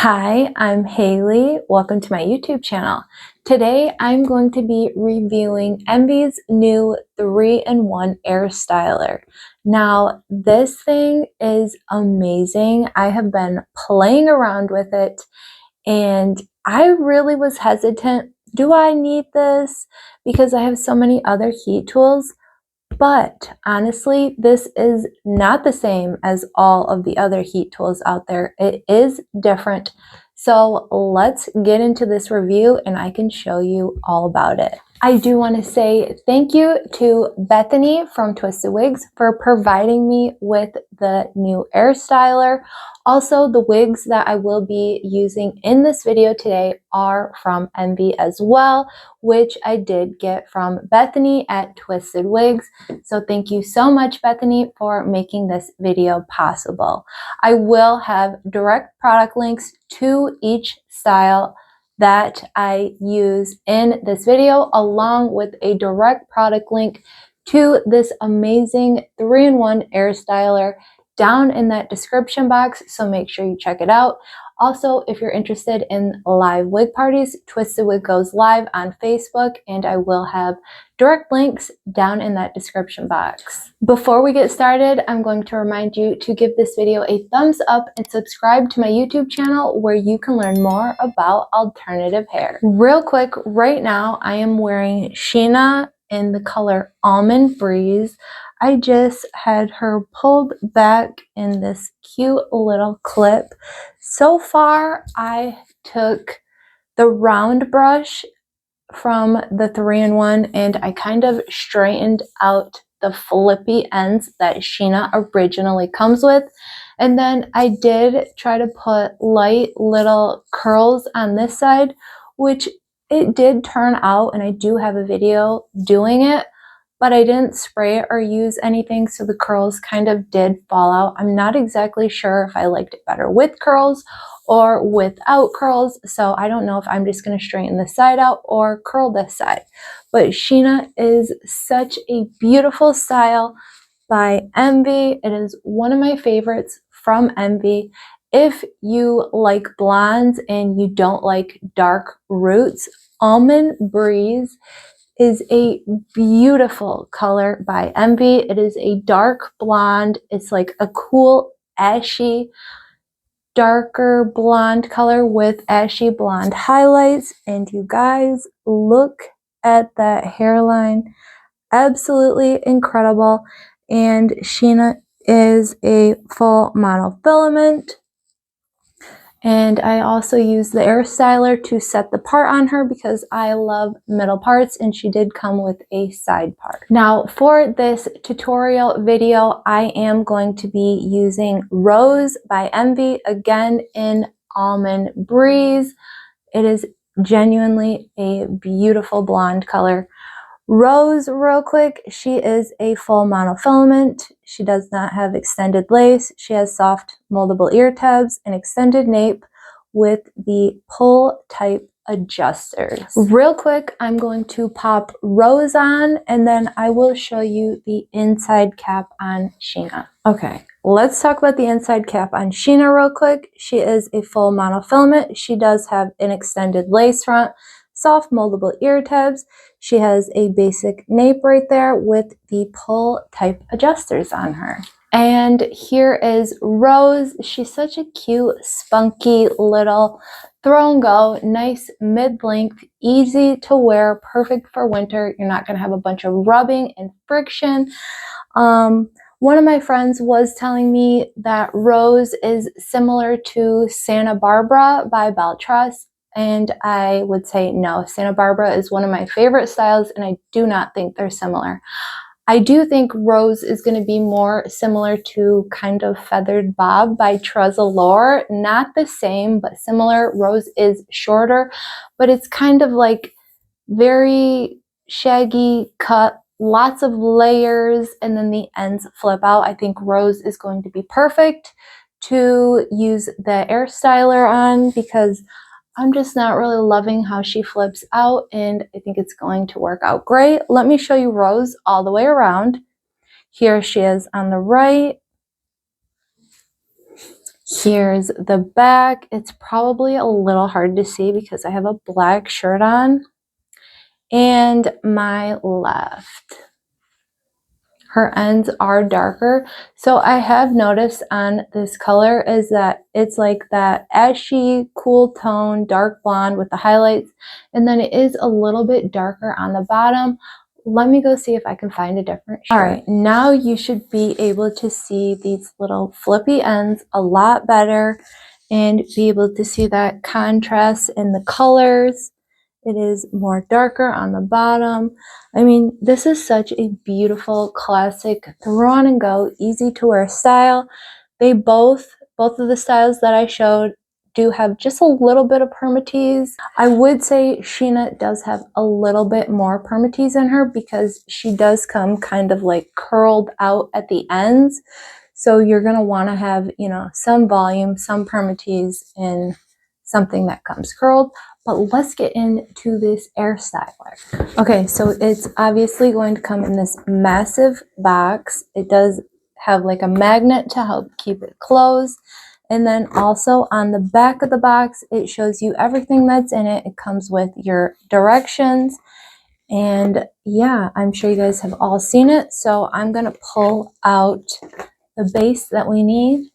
Hi, I'm Haley. Welcome to my YouTube channel. Today I'm going to be reviewing Envy's new 3-in-1 Airstyler. Now, this thing is amazing. I have been playing around with it and I really was hesitant. Do I need this? Because I have so many other heat tools. But honestly, this is not the same as all of the other heat tools out there. It is different. So let's get into this review and I can show you all about it. I do want to say thank you to Bethany from Twisted Wigs for providing me with the new Airstyler. Also, the wigs that I will be using in this video today are from Envy as well, which I did get from Bethany at Twisted Wigs. So thank you so much, Bethany, for making this video possible. I will have direct product links to each style that I use in this video, along with a direct product link to this amazing 3-in-1 Airstyler down in that description box, so make sure you check it out. Also, if you're interested in live wig parties, Twisted Wig goes live on Facebook, and I will have direct links down in that description box. Before we get started, I'm going to remind you to give this video a thumbs up and subscribe to my YouTube channel where you can learn more about alternative hair. Real quick, right now I am wearing Sheena in the color Almond Breeze. I just had her pulled back in this cute little clip. So far, I took the round brush from the 3-in-1 and I kind of straightened out the flippy ends that Sheena originally comes with. And then I did try to put light little curls on this side, which it did turn out, and I do have a video doing it, but I didn't spray it or use anything, so the curls kind of did fall out. I'm not exactly sure if I liked it better with curls or without curls, so I don't know if I'm just going to straighten this side out or curl this side. But Sheena is such a beautiful style by Envy. It is one of my favorites from Envy. If you like blondes and you don't like dark roots, Almond Breeze is a beautiful color by Envy. It is a dark blonde. It's like a cool ashy darker blonde color with ashy blonde highlights. And you guys, look at that hairline. Absolutely incredible. And Sheena is a full monofilament. And I also used the Airstyler to set the part on her because I love middle parts, and she did come with a side part. Now for this tutorial video, I am going to be using Rose by Envy, again in Almond Breeze. It is genuinely a beautiful blonde color. Rose, real quick, she is a full monofilament. She does not have extended lace. She has soft moldable ear tabs and extended nape with the pull type adjusters. Real quick, I'm going to pop Rose on and then I will show you the inside cap on Sheena. Okay, let's talk about the inside cap on Sheena real quick. She is a full monofilament. She does have an extended lace front, soft moldable ear tabs. She has a basic nape right there with the pull type adjusters on her. And here is Rose. She's such a cute, spunky little throw and go, nice mid-length, easy to wear, perfect for winter. You're not going to have a bunch of rubbing and friction. One of my friends was telling me that Rose is similar to Santa Barbara by Belle Tress. And I would say no. Santa Barbara is one of my favorite styles, and I do not think they're similar. I do think Rose is going to be more similar to kind of Feathered Bob by Tress. Not the same, but similar. Rose is shorter, but it's kind of like very shaggy cut, lots of layers, and then the ends flip out. I think Rose is going to be perfect to use the Airstyler on because I'm just not really loving how she flips out, and I think it's going to work out great. Let me show you Rose all the way around. Here she is on the right. Here's the back. It's probably a little hard to see because I have a black shirt on. And my left. Her ends are darker. So I have noticed on this color is that it's like that ashy, cool tone, dark blonde with the highlights. And then it is a little bit darker on the bottom. Let me go see if I can find a different shirt. All right, now you should be able to see these little flippy ends a lot better and be able to see that contrast in the colors. It is more darker on the bottom. I mean, this is such a beautiful, classic, throw on and go, easy to wear style. They both of the styles that I showed do have just a little bit of permatease. I would say Sheena does have a little bit more permatease in her because she does come kind of like curled out at the ends. So you're going to want to have, you know, some volume, some permatease in something that comes curled. But let's get into this Airstyler. Okay, so it's obviously going to come in this massive box. It does have like a magnet to help keep it closed. And then also on the back of the box, it shows you everything that's in it. It comes with your directions. And yeah, I'm sure you guys have all seen it. So I'm going to pull out the base that we need.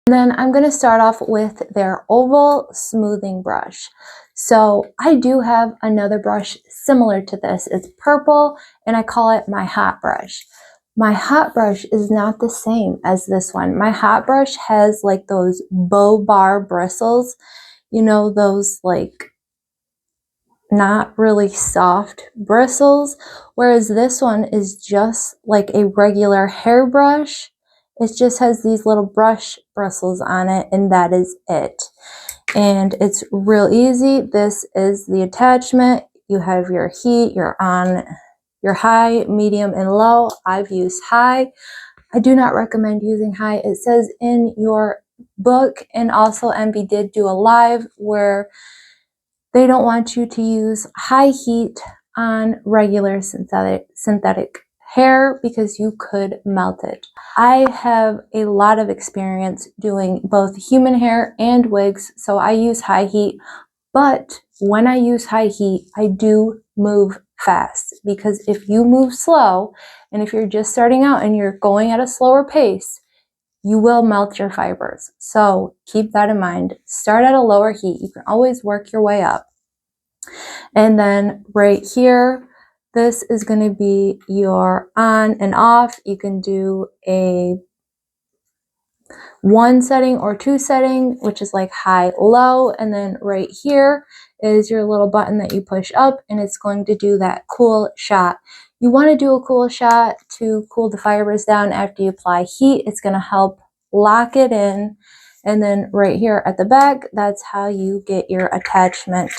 And then I'm going to start off with their oval smoothing brush. So I do have another brush similar to this. It's purple and I call it my hot brush. My hot brush is not the same as this one. My hot brush has like those bow bar bristles, you know, those like not really soft bristles, whereas this one is just like a regular hairbrush. It just has these little brush bristles on it, and that is it. And it's real easy. This is the attachment. You have your heat, you're on your high, medium, and low. I've used high. I do not recommend using high. It says in your book, and also Envy did do a live where they don't want you to use high heat on regular synthetic hair because you could melt it. I have a lot of experience doing both human hair and wigs, so I use high heat. But when I use high heat, I do move fast because if you move slow and if you're just starting out and you're going at a slower pace, you will melt your fibers. So keep that in mind. Start at a lower heat. You can always work your way up. And then right here, this is going to be your on and off. You can do a 1 setting or 2 setting, which is like high, low. And then right here is your little button that you push up and it's going to do that cool shot. You want to do a cool shot to cool the fibers down after you apply heat. It's going to help lock it in. And then right here at the back, that's how you get your attachment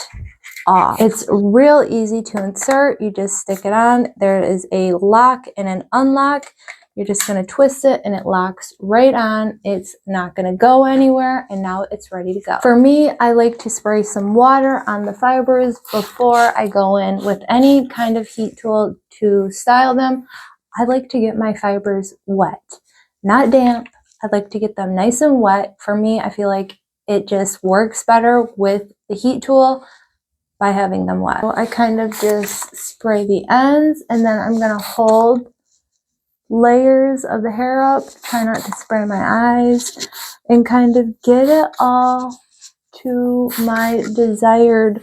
off. It's real easy to insert. You just stick it on. There is a lock and an unlock. You're just going to twist it and it locks right on. It's not going to go anywhere, and now it's ready to go. For me, I like to spray some water on the fibers before I go in with any kind of heat tool to style them. I like to get my fibers wet, not damp. I like to get them nice and wet. For me, I feel like it just works better with the heat tool by having them wet. So I kind of just spray the ends, and then I'm going to hold layers of the hair up, try not to spray my eyes, and kind of get it all to my desired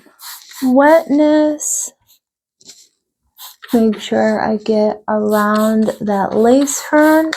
wetness. Make sure I get around that lace front,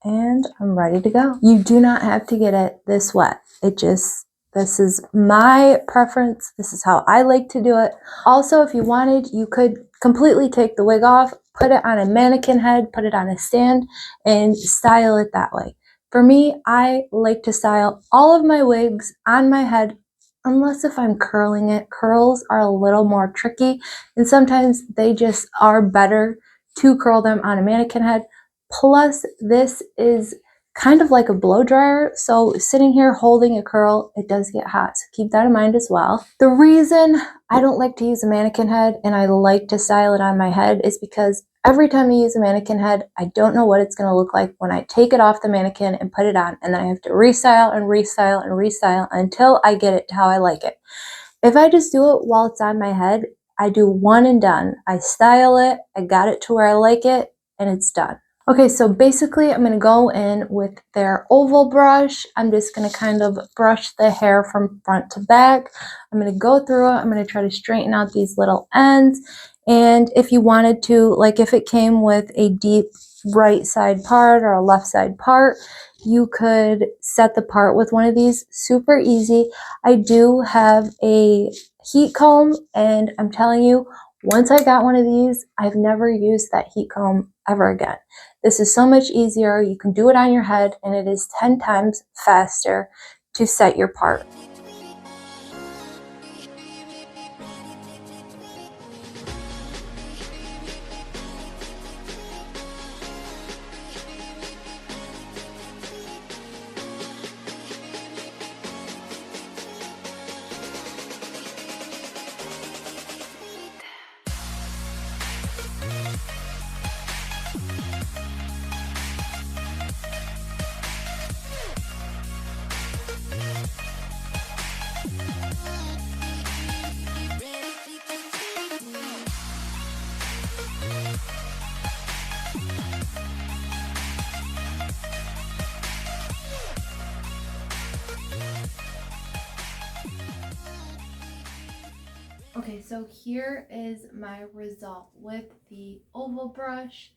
and I'm ready to go. You do not have to get it this wet. This is my preference. This is how I like to do it. Also, if you wanted, you could completely take the wig off, put it on a mannequin head, put it on a stand, and style it that way. For me, I like to style all of my wigs on my head, unless if I'm curling it. Curls are a little more tricky, and sometimes they just are better to curl them on a mannequin head. Plus, this is kind of like a blow dryer, so sitting here holding a curl, it does get hot, so keep that in mind as well. The reason I don't like to use a mannequin head and I like to style it on my head is because every time I use a mannequin head, I don't know what it's going to look like when I take it off the mannequin and put it on, and then I have to restyle and restyle and restyle until I get it to how I like it. If I just do it while it's on my head, I do one and done. I style it, I got it to where I like it, and it's done. Okay, so basically I'm going to go in with their oval brush. I'm just going to kind of brush the hair from front to back. I'm going to go through it. I'm going to try to straighten out these little ends. And if you wanted to, like if it came with a deep right side part or a left side part, you could set the part with one of these. Super easy. I do have a heat comb, and I'm telling you, once I got one of these, I've never used that heat comb ever again. This is so much easier. You can do it on your head, and it is 10 times faster to set your part. Okay, so here is my result with the oval brush.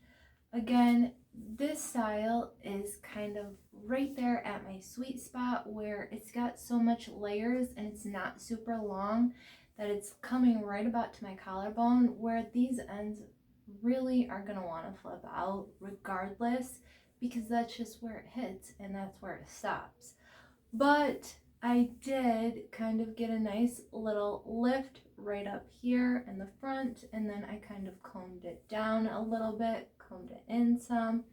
Again, this style is kind of right there at my sweet spot where it's got so much layers and it's not super long that it's coming right about to my collarbone, where these ends really are going to want to flip out regardless, because that's just where it hits and that's where it stops. But I did kind of get a nice little lift right up here in the front, and then I kind of combed it down a little bit, combed it in some.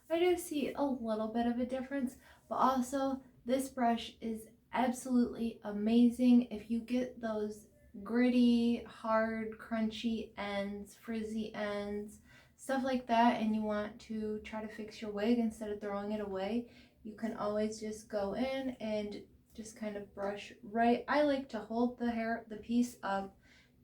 I do see a little bit of a difference, but also this brush is absolutely amazing if you get those gritty, hard, crunchy ends, frizzy ends, stuff like that, and you want to try to fix your wig instead of throwing it away. You can always just go in and just kind of brush right. I like to hold the piece up,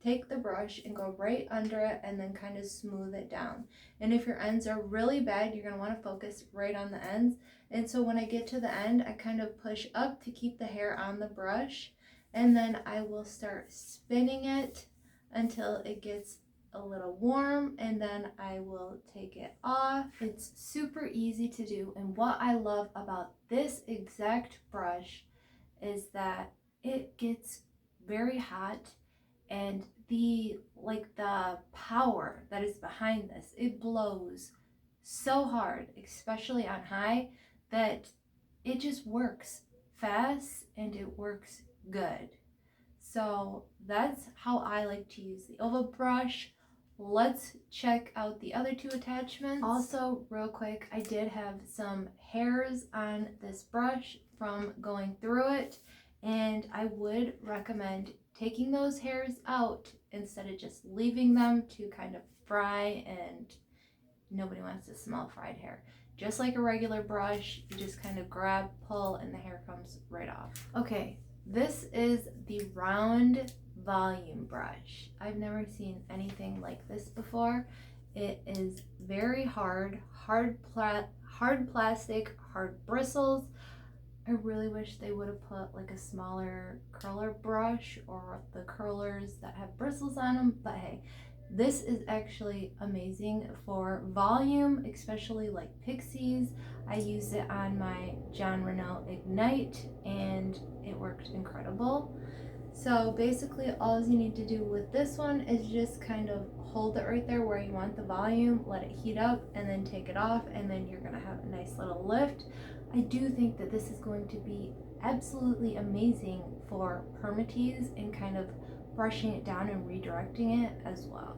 take the brush and go right under it, and then kind of smooth it down. And if your ends are really bad, you're going to want to focus right on the ends. And so when I get to the end, I kind of push up to keep the hair on the brush, and then I will start spinning it until it gets a little warm, and then I will take it off. It's super easy to do, and what I love about this exact brush is that it gets very hot, and the power that is behind this, it blows so hard, especially on high, that it just works fast and it works good. So that's how I like to use the oval brush. Let's check out the other two attachments. Also, real quick, I did have some hairs on this brush from going through it, and I would recommend taking those hairs out instead of just leaving them to kind of fry, and nobody wants to smell fried hair. Just like a regular brush, you just kind of grab, pull, and the hair comes right off. Okay, this is the round volume brush. I've never seen anything like this before. It is very hard plastic, hard bristles. I really wish they would have put like a smaller curler brush or the curlers that have bristles on them, but hey, this is actually amazing for volume, especially like pixies. I used it on my John Renault Ignite and it worked incredible. So basically all you need to do with this one is just kind of hold it right there where you want the volume, let it heat up, and then take it off, and then you're going to have a nice little lift. I do think that this is going to be absolutely amazing for permatease and kind of brushing it down and redirecting it as well.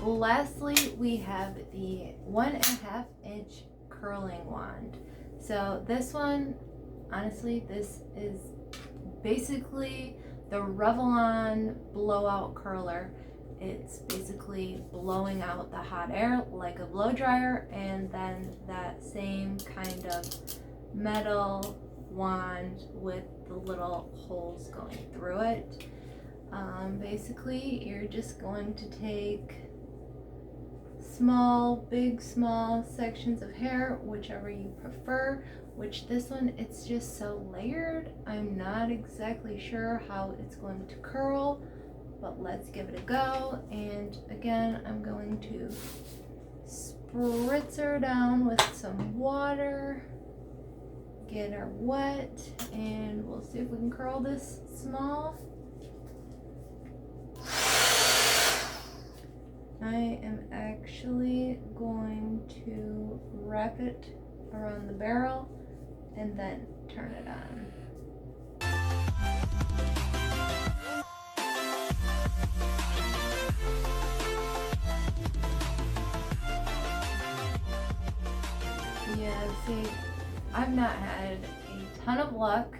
lastly, we have the 1.5 inch curling wand. So this one, honestly, this is basically the Revlon blowout curler. It's basically blowing out the hot air like a blow dryer, and then that same kind of metal wand with the little holes going through it. Basically, you're just going to take small, big, small sections of hair, whichever you prefer, which this one, it's just so layered. I'm not exactly sure how it's going to curl, but let's give it a go. And again, I'm going to spritz her down with some water, get her wet, and we'll see if we can curl this small. I am actually going to wrap it around the barrel and then turn it on. Yeah, see, I've not had a ton of luck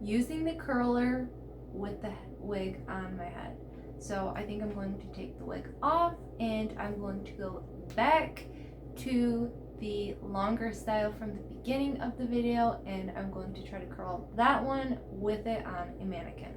using the curler with the wig on my head. So I think I'm going to take the wig off and I'm going to go back to the longer style from the beginning of the video, and I'm going to try to curl that one with it on a mannequin.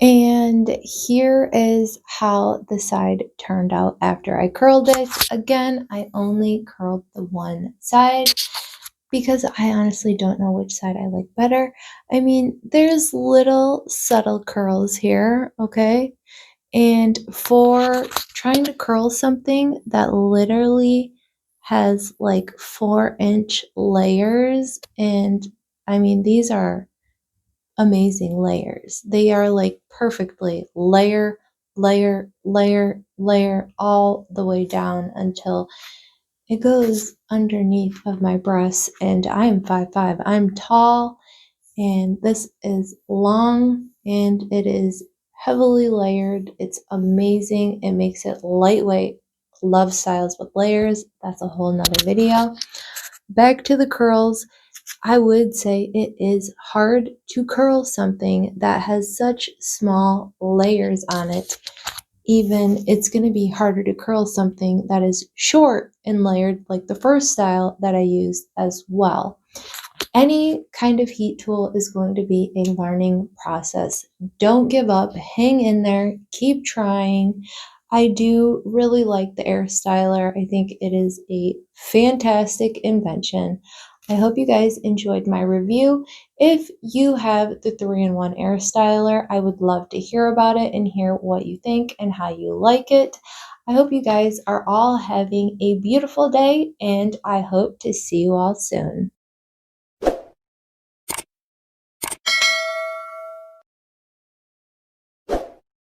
And here is how the side turned out after I curled it. Again, I only curled the one side because I honestly don't know which side I like better. I mean, there's little subtle curls here, okay? And for trying to curl something that literally has like 4-inch layers, and I mean, these are amazing layers. They are like perfectly layer, layer, layer, layer all the way down until it goes underneath of my breasts. And I'm 5'5". I'm tall, and this is long and it is heavily layered. It's amazing. It makes it lightweight. Love styles with layers. That's a whole nother video. Back to the curls. I would say it is hard to curl something that has such small layers on it. Even it's going to be harder to curl something that is short and layered like the first style that I used as well. Any kind of heat tool is going to be a learning process. Don't give up. Hang in there. Keep trying. I do really like the Airstyler. I think it is a fantastic invention. I hope you guys enjoyed my review. If you have the 3-in-1 Airstyler, I would love to hear about it and hear what you think and how you like it. I hope you guys are all having a beautiful day, and I hope to see you all soon.